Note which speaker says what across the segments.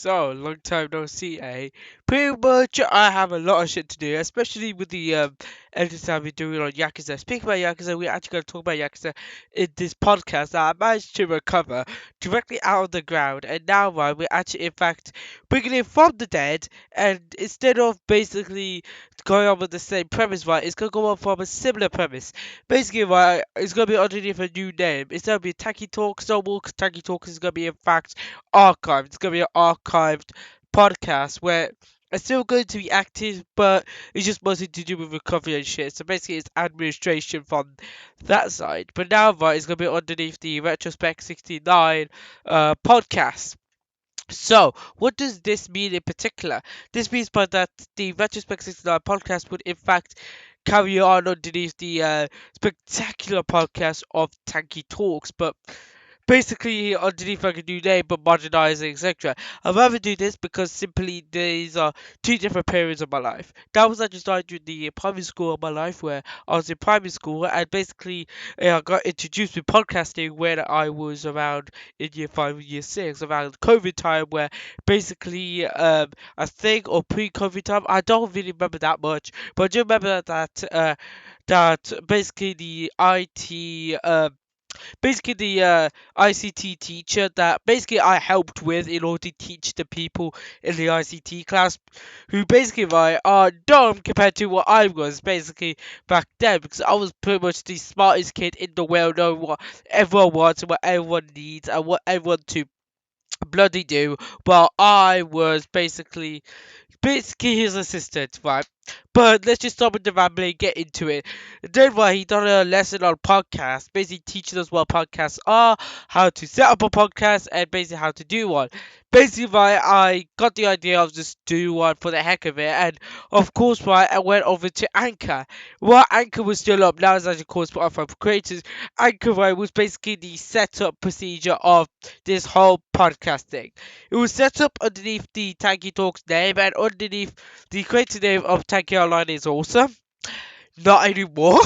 Speaker 1: So, long time no see, eh? Pretty much, I have a lot of shit to do, especially with the editing I've been doing on Yakuza. Speaking about Yakuza, we're actually going to talk about Yakuza in this podcast that I managed to recover directly out of the ground. And now, right, we're actually, in fact, bringing it from the dead. And instead of basically going on with the same premise, right, it's going to go on from a similar premise. Basically, right, it's going to be underneath a new name. It's going to be Taki Talks. No more Taki Talks is going to be, in fact, archived. It's going to be an archived podcast where it's still going to be active, but it's just mostly to do with recovery and shit. So basically, it's administration from that side. But now, right, it's going to be underneath the Retrospect 69 podcast. So, what does this mean in particular? This means by that the Retrospect 69 podcast would in fact carry on underneath the spectacular podcast of Tanky Talks, but basically underneath like a new name but modernizing, etc. I'd rather do this because simply these are two different periods of my life. That was actually started during the primary school of my life where I was in primary school, and basically I got introduced to podcasting when I was around in year 5 or year 6, around COVID time, where basically I think, or pre-COVID time, I don't really remember that much, but I do remember that basically the IT basically the ICT teacher that basically I helped with in order to teach the people in the ICT class, who basically right are dumb compared to what I was basically back then, because I was pretty much the smartest kid in the world, knowing what everyone wants and what everyone needs and what everyone to bloody do, while I was basically his assistant, right? But let's just stop with the rambling, get into it. Then why he done a lesson on podcasts, basically teaching us what podcasts are, how to set up a podcast, and basically how to do one. Basically, right, I got the idea of just do one for the heck of it, and of course, right, I went over to Anchor. Well, Anchor was still up, now it's actually called Spotify for Creators. Anchor, right, was basically the setup procedure of this whole podcast thing. It was set up underneath the Tanky Talks name, and underneath the creator name of Tanky Online is awesome. Not anymore.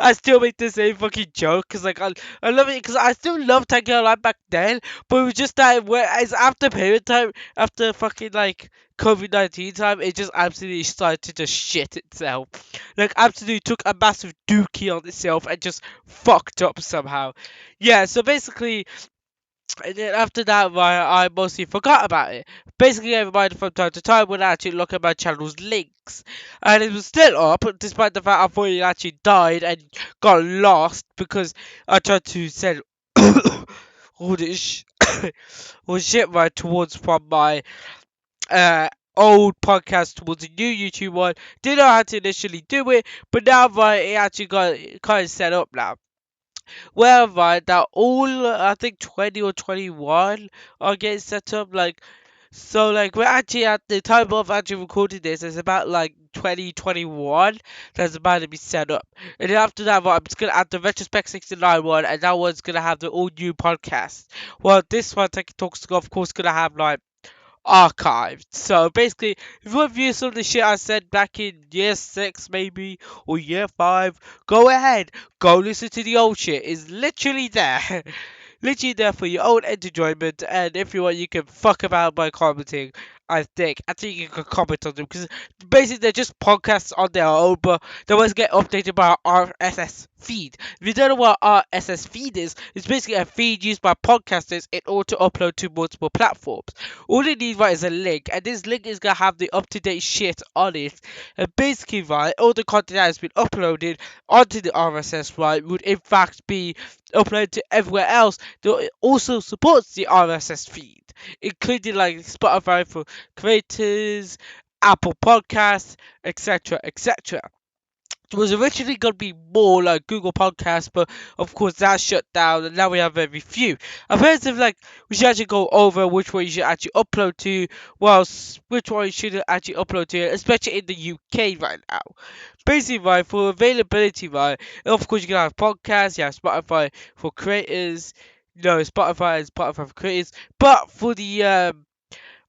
Speaker 1: I still make the same fucking joke because like I love it because I still love Tanky Online back then, but it was just that where it's after period time, after fucking like COVID-19 time, it just absolutely started to just shit itself. Like absolutely took a massive dookie on itself and just fucked up somehow. Yeah, so basically and then after that, I mostly forgot about it. Basically, I reminded from time to time when I actually look at my channel's links. And it was still up, despite the fact I thought it actually died and got lost because I tried to send all this all shit right towards from my uh, old podcast towards a new YouTube one. Didn't know how to initially do it, but now right, it actually got kind of set up now. Well, right, that all I think 20 or 21 are getting set up. So we're actually at the time of actually recording this. It's about like 2021 that's about to be set up, and then after that, right, I'm just gonna add the Retrospect 69 one, and that one's gonna have the all new podcast. Well, this one, Tech Talks, of course, gonna have like archived. So basically, if you want to view some of the shit I said back in year 6 maybe, or year 5, go ahead, go listen to the old shit. It's literally there. Literally there for your own enjoyment, and if you want you can fuck about by commenting. I think you can comment on them because basically they're just podcasts on their own, but they always get updated by our RSS feed. If you don't know what RSS feed is, it's basically a feed used by podcasters in order to upload to multiple platforms. All you need, right, is a link, and this link is gonna have the up-to-date shit on it. And basically, right, all the content that has been uploaded onto the RSS, right, would in fact be uploaded to everywhere else that also supports the RSS feed, including like Spotify for creators, Apple Podcasts, etc., etc. It was originally going to be more like Google Podcasts, but of course that shut down, and now we have very few. I've heard of like we should actually go over which one you should actually upload to, which one you should actually upload to, especially in the UK right now. Basically, right, for availability, right, of course you can have podcasts, you have Spotify for creators, Spotify is Spotify for creators, but for the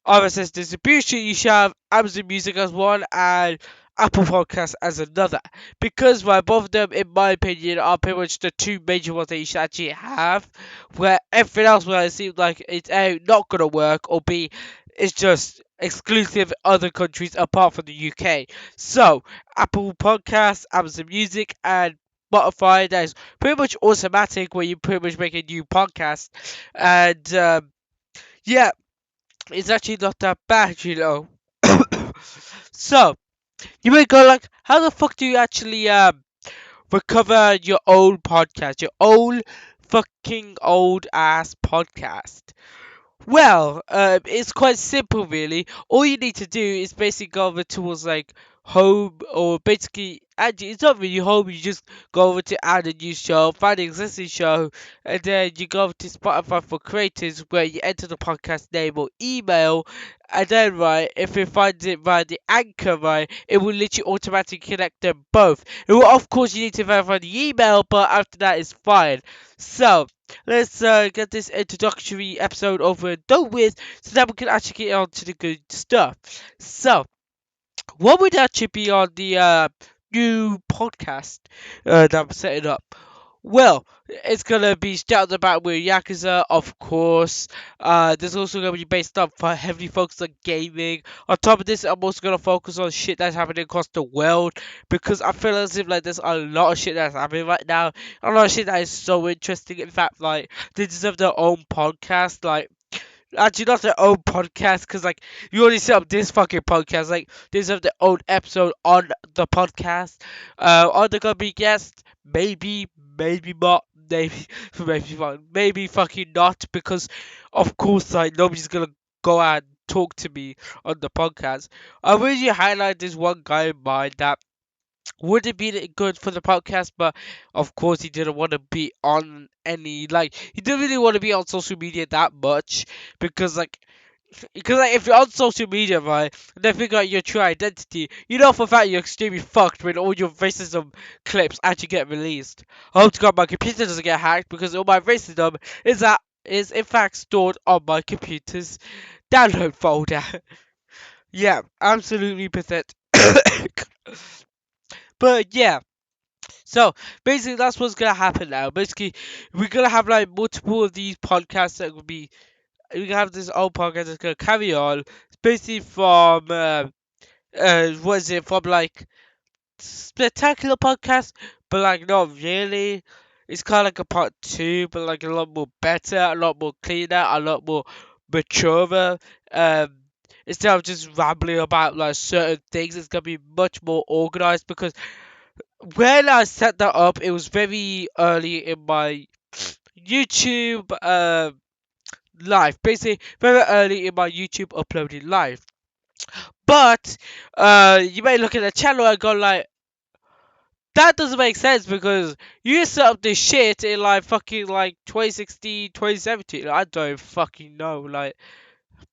Speaker 1: RSS distribution, you should have Amazon Music as one and Apple Podcasts as another. Because right, both of them, in my opinion, are pretty much the two major ones that you should actually have. Where everything else, where it seems like it's A, not gonna work, or B, It's just exclusive other countries apart from the UK. So Apple Podcasts, Amazon Music, and Spotify. That is pretty much automatic where you pretty much make a new podcast, and yeah, it's actually not that bad, you know. So you may go like, how the fuck do you actually recover your old podcast, your old fucking old ass podcast? Well, it's quite simple, really. All you need to do is basically go over towards like home, or basically, actually, it's not really home. You just go over to add a new show, find an existing show, and then you go over to Spotify for creators, where you enter the podcast name or email, and then right, if it finds it via the anchor, right, it will literally automatically connect them both. It will, of course, you need to verify the email, but after that, it's fine. So let's get this introductory episode over and done with, so that we can actually get on to the good stuff. So, what would actually be on the new podcast that I'm setting up? Well, it's gonna be started about with Yakuza, of course. There's also gonna be based on heavily focused on gaming. On top of this, I'm also gonna focus on shit that's happening across the world, because I feel as if like there's a lot of shit that's happening right now. A lot of shit that is so interesting. In fact, like they deserve their own podcast. Like, actually, not their own podcast, because like you already set up this fucking podcast. Like, they deserve their own episode on the podcast. Are they gonna be guests? Maybe, maybe not. Maybe, maybe fucking not, because of course, like nobody's gonna go out and talk to me on the podcast. I really highlight this one guy in mind that would have been good for the podcast, but of course he didn't want to be on any, like, he didn't really want to be on social media that much, because if you're on social media, right, and they figure out your true identity, you know for a fact you're extremely fucked when all your racism clips actually get released. I hope to God my computer doesn't get hacked, because all my racism is in fact stored on my computer's download folder. Yeah, absolutely pathetic. But yeah, so basically that's what's gonna happen now. Basically, we're gonna have like multiple of these podcasts that will be. We're gonna have this old podcast that's gonna carry on. It's basically from what is it, from like spectacular podcast, but like not really. It's kind of like a part two, but like a lot more better, a lot more cleaner, a lot more mature. Um, Instead of just rambling about like certain things, it's gonna be much more organized, because when I set that up, it was very early in my YouTube life. Basically, very early in my YouTube uploading life. But you may look at the channel and go like, that doesn't make sense, because you set up this shit in like fucking like 2016, 2017. I don't fucking know. Like,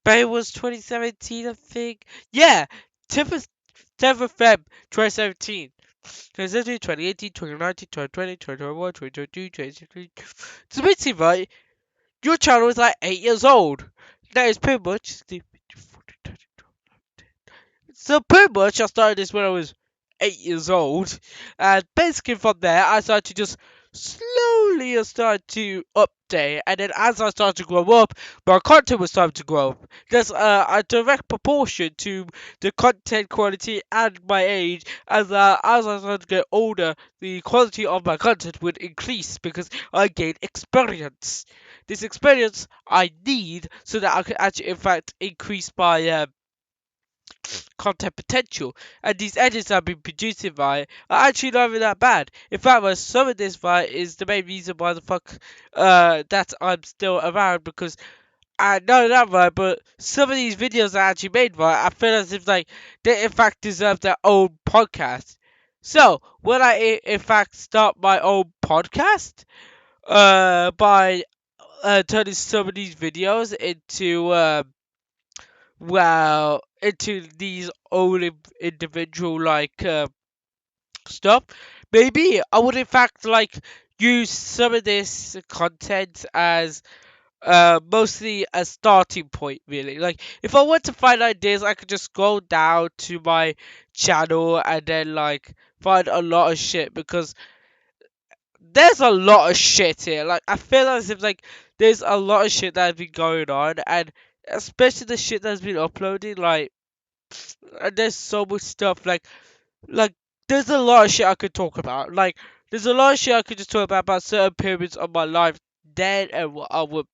Speaker 1: but it was 2017, I think. Yeah, 10th of Feb 2017. 2017, 2018, 2019, 2020, 2021, 2022, 2023. So basically, right, your channel is like 8 years old. That is pretty much the. So pretty much I started this when I was 8 years old, and basically from there I started to just slowly start to update, and then as I started to grow up, my content was starting to grow. There's a direct proportion to the content quality and my age. As I started to get older, the quality of my content would increase, because I gained experience. This experience I need so that I can actually, in fact, increase my content potential. And these edits I've been producing, right, are actually not even that bad. In fact, some of this, right, is the main reason why the fuck that I'm still around, because I know that, right, but some of these videos I actually made, right, I feel as if like they in fact deserve their own podcast. So when I in fact start my own podcast, by turning some of these videos into into these old individual like stuff, maybe I would in fact like use some of this content as mostly a starting point, really. Like, if I want to find ideas, I could just scroll down to my channel and then like find a lot of shit, because there's a lot of shit here. Like, I feel as if like there's a lot of shit that has been going on, and especially the shit that's been uploaded. Like, and there's so much stuff. Like there's a lot of shit I could talk about. Like, there's a lot of shit I could just talk about certain periods of my life. Then and what I would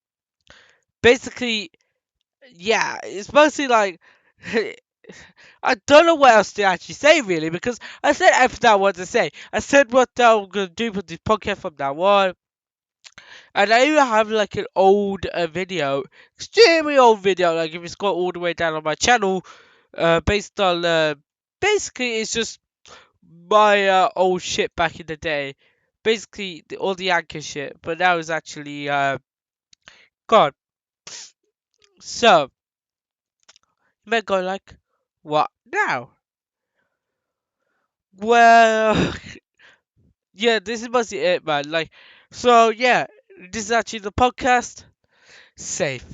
Speaker 1: basically, yeah, it's mostly like. I don't know what else to actually say really because I said everything I wanted to say. I said what I'm gonna do with this podcast from now on. And I even have like an old video, extremely old video, like if it's got all the way down on my channel, based on, basically it's just my old shit back in the day. Basically, all the anchor shit, but now it's actually, gone. So, you might go like, what now? Well, yeah, this is mostly it, man. Like, so yeah, this is actually the podcast. Safe.